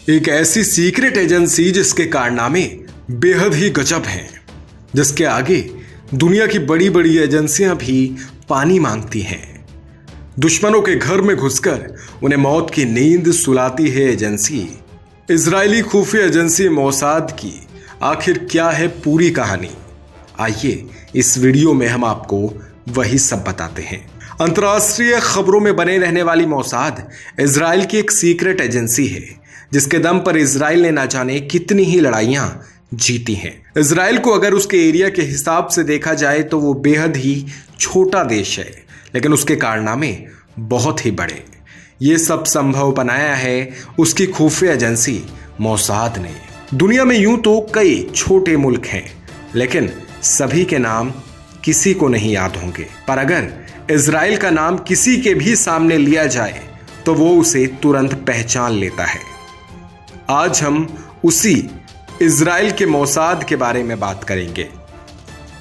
एक ऐसी secret agency जिसके कारनामे बेहद ही गजब हैं, जिसके आगे दुनिया की बड़ी बड़ी एजेंसियां भी पानी मांगती हैं। दुश्मनों के घर में घुसकर उन्हें मौत की नींद सुलाती है एजेंसी। इजरायली खुफिया एजेंसी मोसाद की आखिर क्या है पूरी कहानी? आइए इस वीडियो में हम आपको वही सब बताते हैं। अंतर्राष्ट्रीय खबरों में बने रहने वाली मोसाद इजराइल की एक सीक्रेट एजेंसी है, जिसके दम पर इजराइल ने ना जाने कितनी ही लड़ाइयां जीती हैं। इजराइल को अगर उसके एरिया के हिसाब से देखा जाए तो वो बेहद ही छोटा देश है, लेकिन उसके कारनामे बहुत ही बड़े। ये सब संभव बनाया है उसकी खुफिया एजेंसी मोसाद ने। दुनिया में यूं तो कई छोटे मुल्क हैं, लेकिन सभी के नाम किसी को नहीं याद होंगे, पर अगर इजराइल का नाम किसी के भी सामने लिया जाए तो वो उसे तुरंत पहचान लेता है। आज हम उसी इजराइल के मोसाद के बारे में बात करेंगे।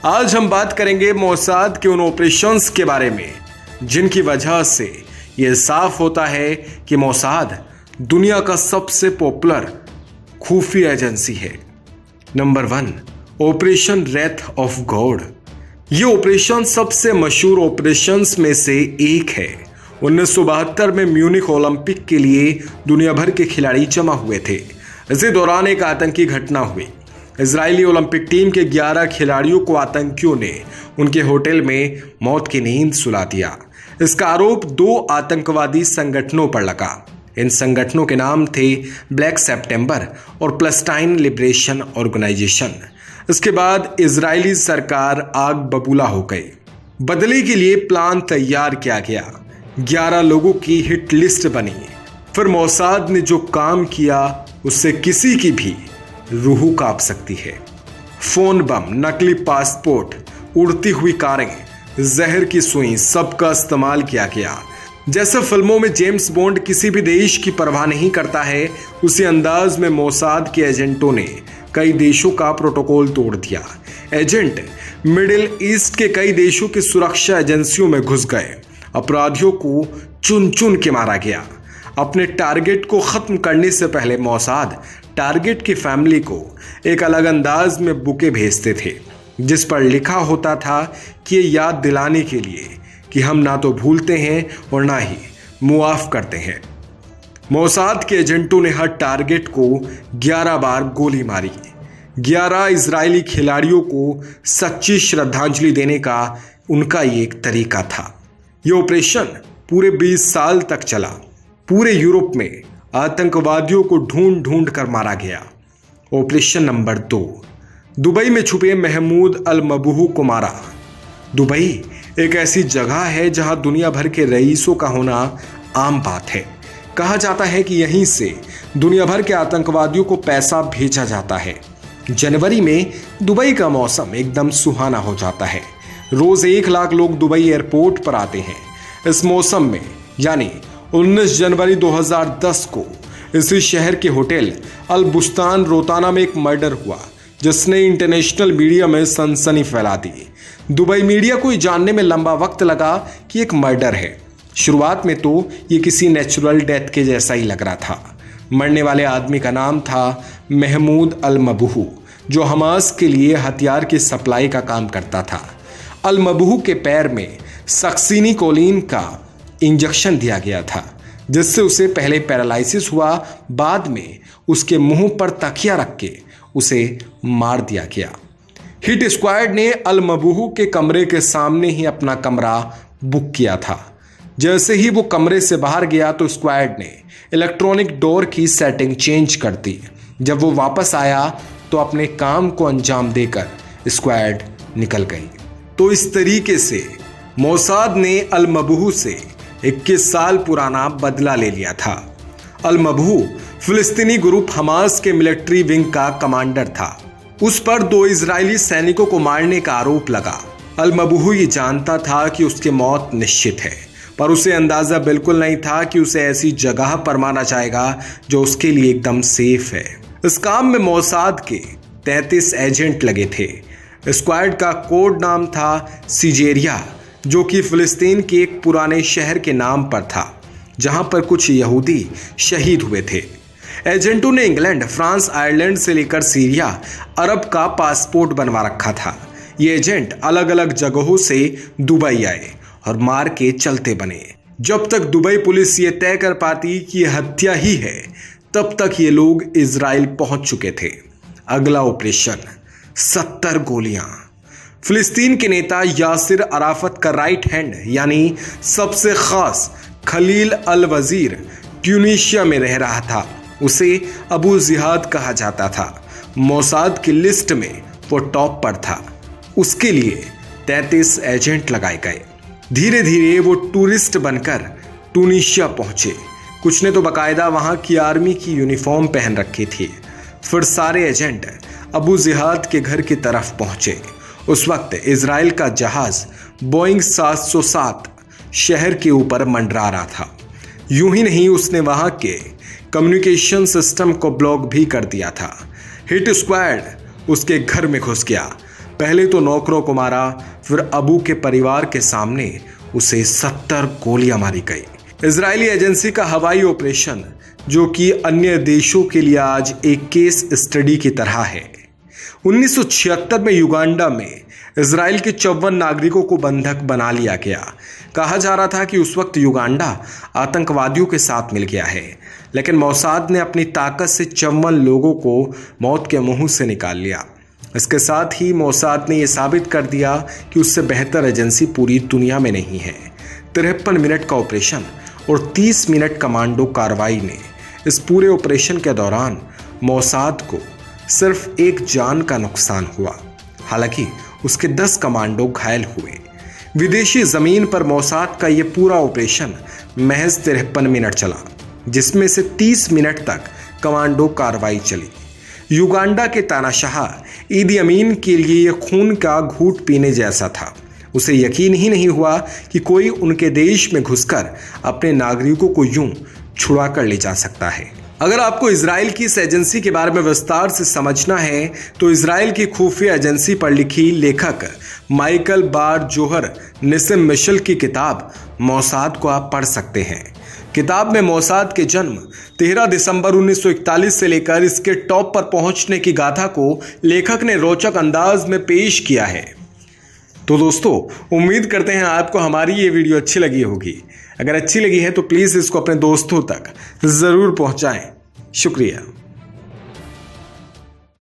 आज हम बात करेंगे मोसाद के उन ऑपरेशंस के बारे में जिनकी वजह से यह साफ होता है कि मोसाद दुनिया का सबसे पॉपुलर खुफिया एजेंसी है। Number 1, operation Wraith of God. यह ऑपरेशन सबसे मशहूर ऑपरेशंस में से एक है। 1972 में म्यूनिख ओलंपिक के लिए दुनिया भर के खिलाड़ी जमा हुए थे। इसी दौरान एक आतंकी घटना हुई। इजरायली ओलंपिक टीम के 11 खिलाड़ियों को आतंकियों ने उनके होटल में मौत की नींद सुला दिया। इसका आरोप 2 आतंकवादी संगठनों पर लगा। इन संगठनों के नाम थे ब्लैक सितंबर और पैलेस्टाइन लिबरेशन ऑर्गेनाइजेशन। इसके बाद इजरायली सरकार आग बबूला हो गई। बदले के लिए प्लान तैयार किया गया। 11 लोगों की हिट लिस्ट बनी। फिर मोसाद ने जो काम किया उससे किसी की भी रूह कांप सकती है। फोन बम, नकली पासपोर्ट, उड़ती हुई कारें, जहर की सुई, सबका इस्तेमाल किया गया। जैसे फिल्मों में जेम्स बॉन्ड किसी भी देश की परवाह नहीं करता है, उसी अंदाज में मोसाद के एजेंटों ने कई देशों का प्रोटोकॉल तोड़ दिया। एजेंट मिडिल ईस्ट के कई देशों की सुरक्षा एजेंसियों में घुस गए। अपराधियों को चुन चुन के मारा गया। अपने टारगेट को खत्म करने से पहले मोसाद टारगेट की फैमिली को एक अलग अंदाज में बुके भेजते थे, जिस पर लिखा होता था कि ये याद दिलाने के लिए कि हम ना तो भूलते हैं और ना ही मुआफ करते हैं। मोसाद के एजेंटों ने हर टारगेट को 11 बार गोली मारी। 11 इजरायली खिलाड़ियों को सच्ची श्रद्धांजलि देने का उनका ये एक तरीका था। ये ऑपरेशन पूरे 20 साल तक चला। पूरे यूरोप में आतंकवादियों को ढूंढ ढूंढ कर मारा गया। ऑपरेशन नंबर 2, दुबई में छुपे महमूद अल मबूह को मारा। दुबई एक ऐसी जगह है जहां दुनिया भर के रईसों का होना आम बात है। कहा जाता है कि यहीं से दुनिया भर के आतंकवादियों को पैसा भेजा जाता है। जनवरी में दुबई का मौसम एकदम सुहाना हो जाता है। रोज 1 लाख लोग दुबई एयरपोर्ट पर आते हैं। इस मौसम में यानी 19 जनवरी 2010 को इसी शहर के होटल अल बुस्तान रोताना में एक मर्डर हुआ, जिसने इंटरनेशनल मीडिया में सनसनी फैला दी। दुबई मीडिया को जानने में लंबा वक्त लगा कि एक मर्डर है। शुरुआत में तो ये किसी नेचुरल डेथ के जैसा ही लग रहा था। मरने वाले आदमी का नाम था महमूद अल मबूह, जो हमास के लिए हथियार की सप्लाई का काम करता था। अल मबूह के पैर में सक्सीनी कोलिन का इंजेक्शन दिया गया था, जिससे उसे पहले पैरालिसिस हुआ, बाद में उसके मुंह पर तकिया रख के उसे मार दिया गया। हिट स्क्वाड ने अल मबूह के कमरे के सामने ही अपना कमरा बुक किया था। जैसे ही वो कमरे से बाहर गया तो स्क्वाड ने इलेक्ट्रॉनिक डोर की सेटिंग चेंज कर दी। जब वो वापस आया तो अपने काम को अंजाम देकर स्क्वाड निकल गई। तो इस तरीके से मोसाद ने अल मबूह से 21 साल पुराना बदला ले लिया था। अल मबूह फिलिस्तीनी ग्रुप हमास के मिलिट्री विंग का कमांडर था। उस पर 2 इजरायली सैनिकों को मारने का आरोप लगा। अल मबूह ये जानता था कि उसकी मौत निश्चित है, पर उसे अंदाजा बिल्कुल नहीं था कि उसे ऐसी जगह पर मारा जाएगा जो उसके लिए एकदम सेफ है। इस काम में मोसाद के 33 एजेंट लगे थे। स्क्वाड का कोड नाम था सिजेरिया, जो कि फिलिस्तीन के एक पुराने शहर के नाम पर था, जहां पर कुछ यहूदी शहीद हुए थे। एजेंटों ने इंग्लैंड, फ्रांस, आयरलैंड से लेकर सीरिया, अरब का पासपोर्ट बनवा रखा था। ये एजेंट अलग अलग जगहों से दुबई आए और मार के चलते बने। जब तक दुबई पुलिस ये तय कर पाती कि यह हत्या ही है, तब तक ये लोग इजराइल पहुंच चुके थे। अगला ऑपरेशन 70 गोलियां। फिलिस्तीन के नेता यासिर अराफत का राइट हैंड यानी सबसे खास खलील अल वजीर ट्यूनीशिया में रह रहा था। उसे अबू जिहाद कहा जाता था। मोसाद की लिस्ट में वो टॉप पर था। उसके लिए 33 एजेंट लगाए गए। धीरे धीरे वो टूरिस्ट बनकर ट्यूनीशिया पहुंचे। कुछ ने तो बाकायदा वहां की आर्मी की यूनिफॉर्म पहन रखी थी। फिर सारे एजेंट अबू जिहाद के घर की तरफ पहुंचे। उस वक्त इजराइल का जहाज बोइंग 707 शहर के ऊपर मंडरा रहा था। यूं ही नहीं, उसने वहां के कम्युनिकेशन सिस्टम को ब्लॉक भी कर दिया था। हिट स्क्वाड उसके घर में घुस गया। पहले तो नौकरों को मारा, फिर अबू के परिवार के सामने उसे 70 गोलियां मारी गई। इजरायली एजेंसी का हवाई ऑपरेशन, जो कि अन्य देशों के लिए आज एक केस स्टडी की तरह है। 1976 में युगांडा में इजराइल के 54 नागरिकों को बंधक बना लिया गया। कहा जा रहा था कि उस वक्त युगांडा आतंकवादियों के साथ मिल गया है, लेकिन मोसाद ने अपनी ताकत से 54 लोगों को मौत के मुंह से निकाल लिया। इसके साथ ही मोसाद ने यह साबित कर दिया कि उससे बेहतर एजेंसी पूरी दुनिया में नहीं है। 53 मिनट का ऑपरेशन और 30 मिनट कमांडो कार्रवाई ने इस पूरे ऑपरेशन के दौरान मोसाद को सिर्फ एक जान का नुकसान हुआ। हालांकि उसके 10 कमांडो घायल हुए। विदेशी जमीन पर मोसाद का यह पूरा ऑपरेशन महज 53 मिनट चला, जिसमें से 30 मिनट तक कमांडो कार्रवाई चली। युगांडा के तानाशाह ईदी अमीन के लिए यह खून का घूंट पीने जैसा था। उसे यकीन ही नहीं हुआ कि कोई उनके देश में घुसकर अपने नागरिकों को यूं छुड़ा कर ले जा सकता है। अगर आपको इजराइल की इस एजेंसी के बारे में विस्तार से समझना है तो इजराइल की खुफिया एजेंसी पर लिखी लेखक माइकल बार जोहर निसिम मिशेल की किताब मोसाद को आप पढ़ सकते हैं। किताब में मोसाद के जन्म 13 दिसंबर 1941 से लेकर इसके टॉप पर पहुंचने की गाथा को लेखक ने रोचक अंदाज में पेश किया है। तो दोस्तों, उम्मीद करते हैं आपको हमारी ये वीडियो अच्छी लगी होगी। अगर अच्छी लगी है तो प्लीज़ इसको अपने दोस्तों तक ज़रूर पहुंचाएं। शुक्रिया।